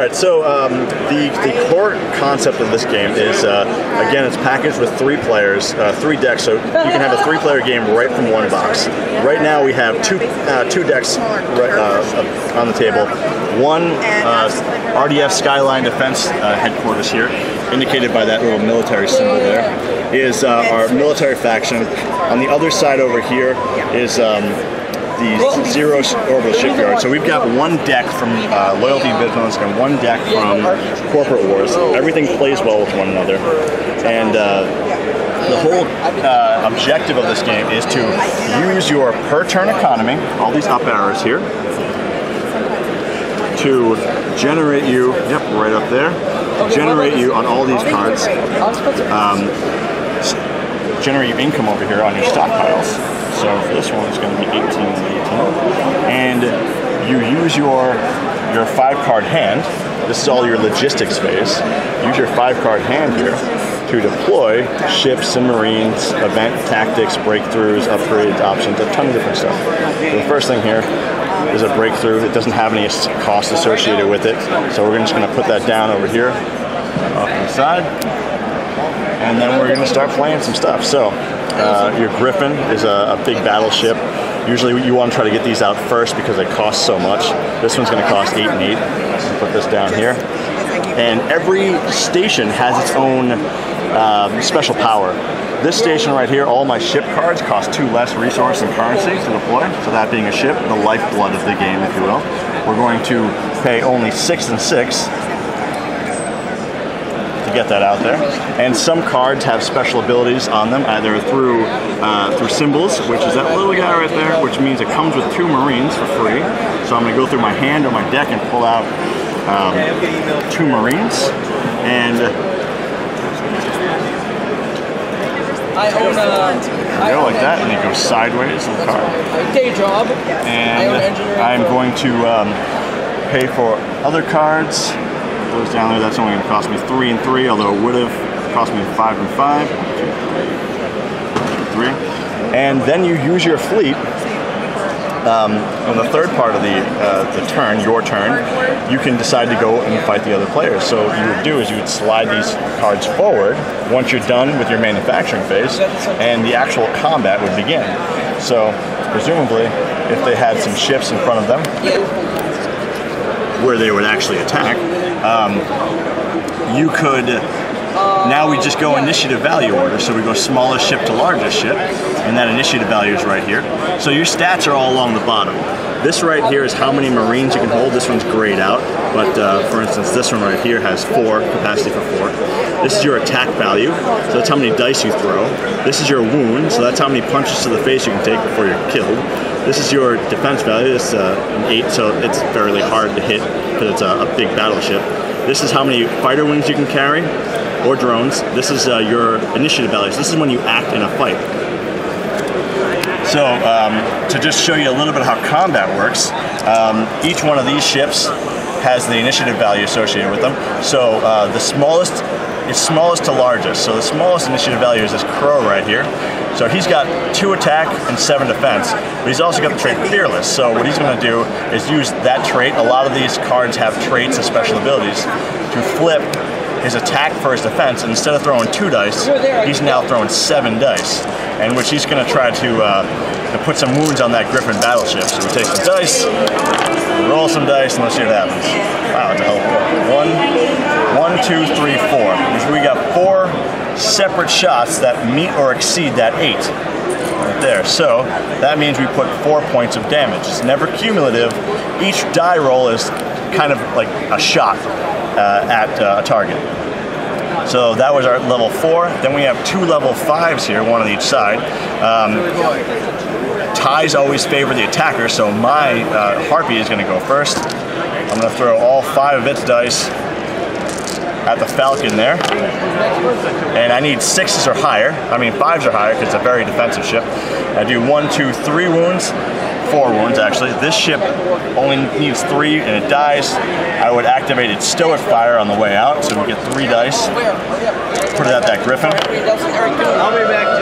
right, so the core concept of this game is, again, it's packaged with 3 players, 3 decks, so you can have a 3-player game right from one box. Right now we have two decks on the table. One RDF Skyline Defense headquarters here, indicated by that little military symbol there, is our military faction. On the other side over here is the Zero Orbital Shipyard. So we've got one deck from Loyalty and Vigilance and one deck from Corporate Wars. Everything plays well with one another. And the whole objective of this game is to use your per turn economy, all these up arrows here, to generate you, yep, right up there, generate you on all these cards, generate you income over here on your stockpiles. So for this one, it's going to be 18 and 18. And you use your 5-card hand. This is all your logistics phase. Use your 5-card hand here to deploy ships and marines, event tactics, breakthroughs, upgrades, options, a ton of different stuff. So the first thing here is a breakthrough. It doesn't have any cost associated with it. So we're just going to put that down over here off to the side. And then we're going to start playing some stuff. So your Griffin is a big battleship. Usually you want to try to get these out first because they cost so much. This one's going to cost 8 and 8. So put this down here. And every station has its own special power. This station right here, all my ship cards cost 2 less resource and currency to deploy. So that being a ship, the lifeblood of the game, if you will. We're going to pay only 6 and 6. Get that out there. And some cards have special abilities on them, either through symbols, which is that little guy right there, which means it comes with 2 Marines for free. So I'm going to go through my hand or my deck and pull out 2 Marines. And go like that, and it goes sideways on the card. Day job. And I'm going to pay for other cards. Those down there, that's only going to cost me 3 and 3, although it would have cost me 5 and 5. 3. And then you use your fleet on the third part of the turn, your turn. You can decide to go and fight the other players. So what you would do is you would slide these cards forward once you're done with your manufacturing phase, and the actual combat would begin. So presumably, if they had some ships in front of them where they would actually attack, you could, now we just go initiative value order, so we go smallest ship to largest ship, and that initiative value is right here. So your stats are all along the bottom. This right here is how many Marines you can hold. This one's grayed out, but for instance, this one right here has 4, capacity for 4. This is your attack value, so that's how many dice you throw. This is your wound, so that's how many punches to the face you can take before you're killed. This is your defense value. It's an 8, so it's fairly hard to hit because it's a big battleship. This is how many fighter wings you can carry, or drones. This is your initiative values. This is when you act in a fight. So to just show you a little bit of how combat works, each one of these ships has the initiative value associated with them. So the smallest is smallest to largest. So the smallest initiative value is this crow right here. So he's got 2 attack and 7 defense, but he's also got the trait Fearless. So what he's going to do is use that trait. A lot of these cards have traits and special abilities to flip his attack for his defense, and instead of throwing 2 dice, he's now throwing 7 dice, in which he's going to try to put some wounds on that Griffin battleship. So we take some dice, roll some dice, and let's see what happens. Wow, it's a hell of a roll. 1, 2, 3, 4. We got 4 separate shots that meet or exceed that 8. Right there. So that means we put 4 points of damage. It's never cumulative. Each die roll is kind of like a shot at a target. So that was our level 4. Then we have 2 level 5s here, one on each side. Ties always favor the attacker, so my Harpy is going to go first. I'm going to throw all 5 of its dice at the Falcon there. And I need 6s or higher. I mean 5s or higher because it's a very defensive ship. I do 1, 2, 3 wounds. 4 wounds actually. This ship only needs 3 and it dies. I would activate its stoic fire on the way out, so we get 3 dice. Put it at that griffin.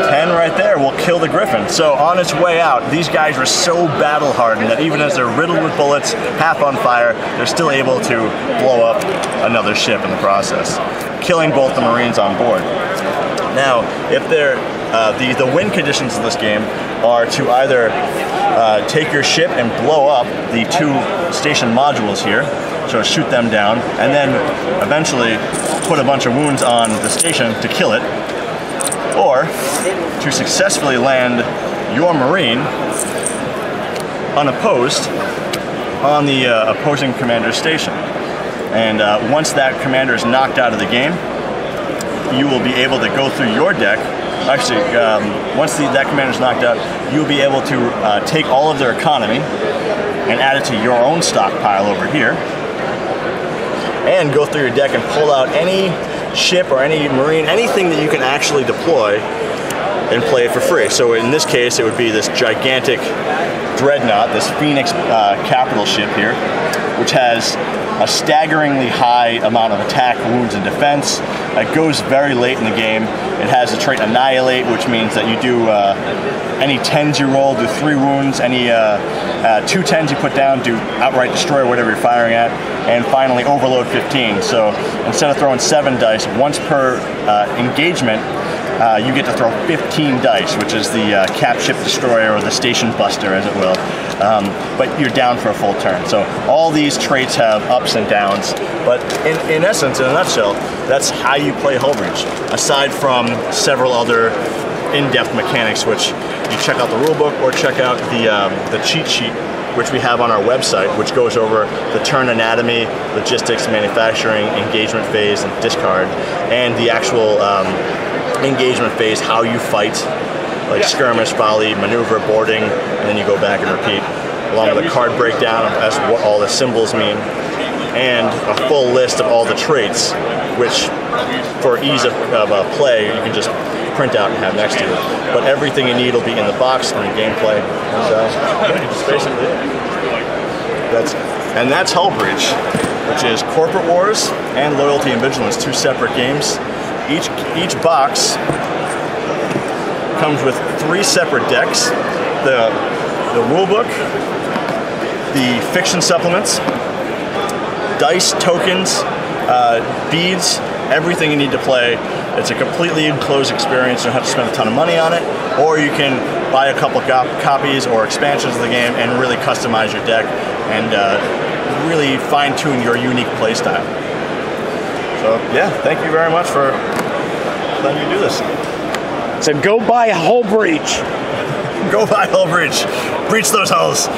10 right there will kill the griffin. So on its way out, these guys were so battle hardened that even as they're riddled with bullets, half on fire, they're still able to blow up another ship in the process, killing both the Marines on board. Now, if they're the win conditions in this game are to either take your ship and blow up the 2 station modules here, so shoot them down, and then eventually put a bunch of wounds on the station to kill it, or to successfully land your Marine unopposed on the opposing commander's station. And once that commander is knocked out of the game, you will be able to go through your deck. Actually, once that commander is knocked out, you'll be able to take all of their economy and add it to your own stockpile over here, and go through your deck and pull out any ship or any Marine, anything that you can actually deploy and play for free. So in this case, it would be this gigantic dreadnought, this Phoenix capital ship here, which has a staggeringly high amount of attack, wounds, and defense. It goes very late in the game. It has the trait Annihilate, which means that you do any 10s you roll, do 3 wounds. Any 2 10s you put down, do outright destroy whatever you're firing at. And finally, Overload 15. So instead of throwing 7 dice, once per engagement, you get to throw 15 dice, which is the cap ship destroyer or the station buster, as it will. But you're down for a full turn. So all these traits have ups and downs, but in essence, in a nutshell, that's how you play Hull Breech, aside from several other in-depth mechanics, which you check out the rulebook or check out the cheat sheet, which we have on our website, which goes over the turn anatomy, logistics, manufacturing, engagement phase, and discard, and the actual engagement phase, how you fight, like skirmish, volley, maneuver, boarding, and then you go back and repeat, along with a card breakdown as what all the symbols mean, and a full list of all the traits, which for ease of play, you can just print out and have next to you. But everything you need will be in the box and the gameplay. So that's basically it. That's Hull Breech, which is Corporate Wars and Loyalty and Vigilance, 2 separate games. Each box comes with 3 separate decks: the rulebook, the fiction supplements, dice, tokens, beads, everything you need to play. It's a completely enclosed experience. You don't have to spend a ton of money on it, or you can buy a couple copies or expansions of the game and really customize your deck and really fine-tune your unique playstyle. So yeah, thank you very much for letting me do this. So go buy Hull Breech. Go buy Hull Breech. Breach those hulls.